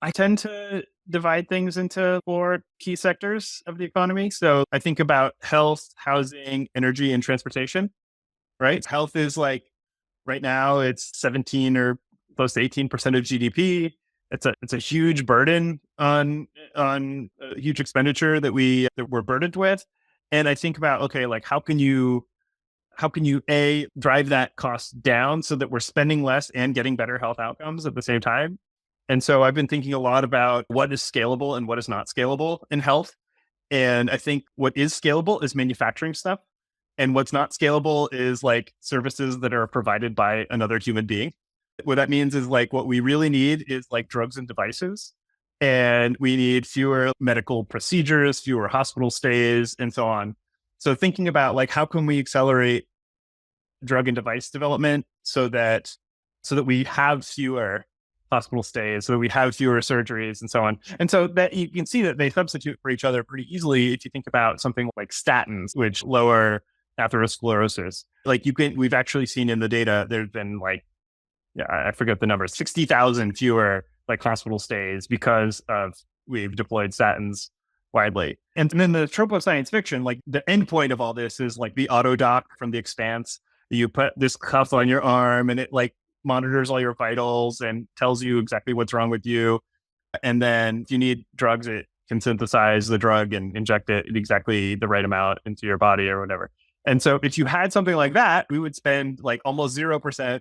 I tend to divide things into four key sectors of the economy. So I think about health, housing, energy, and transportation, right? Health is like right now it's 17 or close to 18% of GDP. It's a huge burden on a huge expenditure that we're burdened with. And I think about, okay, like how can you a drive that cost down so that we're spending less and getting better health outcomes at the same time. And so I've been thinking a lot about what is scalable and what is not scalable in health. And I think what is scalable is manufacturing stuff, and what's not scalable is like services that are provided by another human being. What that means is like what we really need is like drugs and devices, and we need fewer medical procedures, fewer hospital stays, and so on. So thinking about like how can we accelerate drug and device development so that we have fewer hospital stays, so that we have fewer surgeries and so on. And so that you can see that they substitute for each other pretty easily if you think about something like statins, which lower atherosclerosis. We've actually seen in the data, there's been like, yeah, I forget the number, 60,000 fewer like hospital stays because of we've deployed statins widely. And then the trope of science fiction, like the end point of all this is like the auto doc from The Expanse. You put this cuff on your arm and it like monitors all your vitals and tells you exactly what's wrong with you. And then if you need drugs, it can synthesize the drug and inject it in exactly the right amount into your body or whatever. And so if you had something like that, we would spend like almost 0%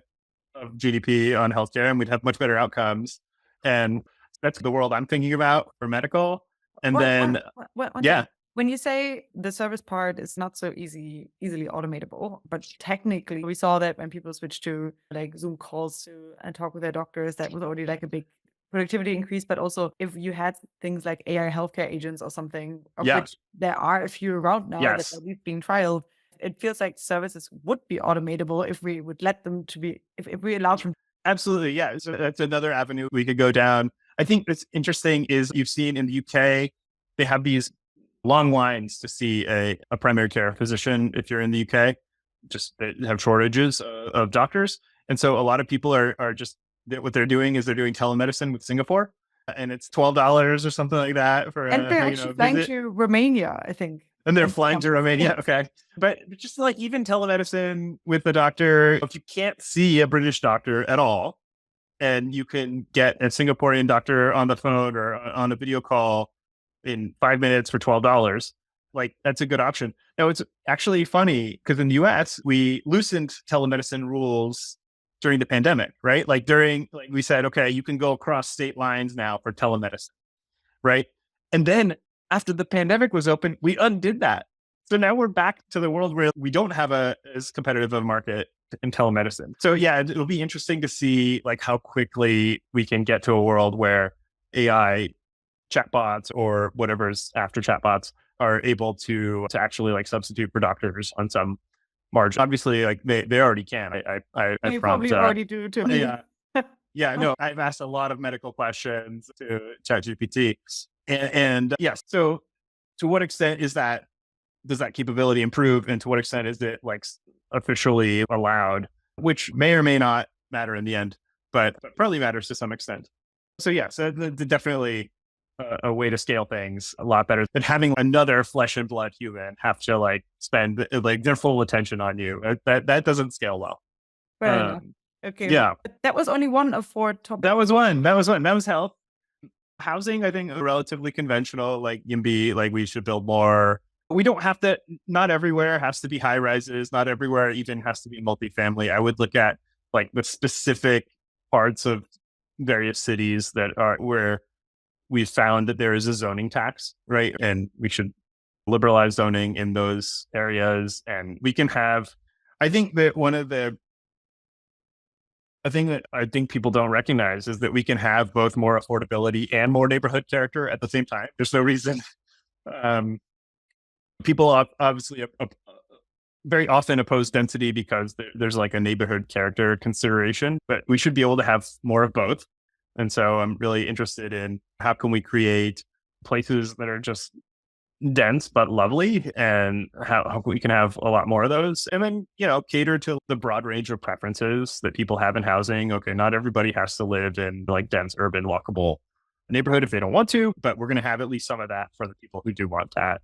of GDP on healthcare and we'd have much better outcomes. And that's the world I'm thinking about for medical. And then, One yeah, thing. When you say the service part is not so easily automatable, but technically we saw that when people switched to like Zoom calls to and talk with their doctors, that was already like a big productivity increase. But also if you had things like AI healthcare agents or something, of yeah, which there are a few around now that are yes, at least being trialed, it feels like services would be automatable if we would let them to be, if we allowed them. absolutely. Yeah. So that's another avenue we could go down. I think what's interesting is you've seen in the UK, they have these long lines to see a primary care physician if you're in the UK. Just they have shortages of doctors. And so a lot of people are just what they're doing is they're doing telemedicine with Singapore, and it's $12 or something like that for And they're a actually flying visit. to Romania, I think. And they're And flying to Romania. yeah. Okay. But just like even telemedicine with the doctor, if you can't see a British doctor at all, and you can get a Singaporean doctor on the phone or on a video call in 5 minutes for $12, like that's a good option. Now it's actually funny because in the US, we loosened telemedicine rules during the pandemic, right? Like we said, okay, you can go across state lines now for telemedicine, right? And then after the pandemic was open, we undid that. So now we're back to the world where we don't have a as competitive a market in telemedicine. So yeah, it'll be interesting to see like how quickly we can get to a world where AI chatbots or whatever's after chatbots are able to actually like substitute for doctors on some margin. Obviously, like they already can. I You prompt probably already do too. yeah, yeah, no, I've asked a lot of medical questions to ChatGPT, and yes. So, to what extent is that does that capability improve, and to what extent is it like officially allowed, which may or may not matter in the end, but probably matters to some extent. So yeah, so definitely a way to scale things a lot better than having another flesh and blood human have to like spend like their full attention on you. That doesn't scale well. Fair enough. Okay. Yeah, But that was only one of four topics. that was one. That was health. Housing, I think, relatively conventional. Like YIMBY, like we should build more. We don't have to. Not everywhere has to be high rises. Not everywhere even has to be multifamily. I would look at like the specific parts of various cities that are where we found that there is a zoning tax, right? And we should liberalize zoning in those areas. And we can have. I think that one of the a thing that I think people don't recognize is that we can have both more affordability and more neighborhood character at the same time. There's no reason. Um, People obviously very often oppose density because there's like a neighborhood character consideration, but we should be able to have more of both. And so I'm really interested in how can we create places that are just dense but lovely, and how we can have a lot more of those, and then cater to the broad range of preferences that people have in housing. Okay, not everybody has to live in like dense urban walkable neighborhood if they don't want to, but we're going to have at least some of that for the people who do want that.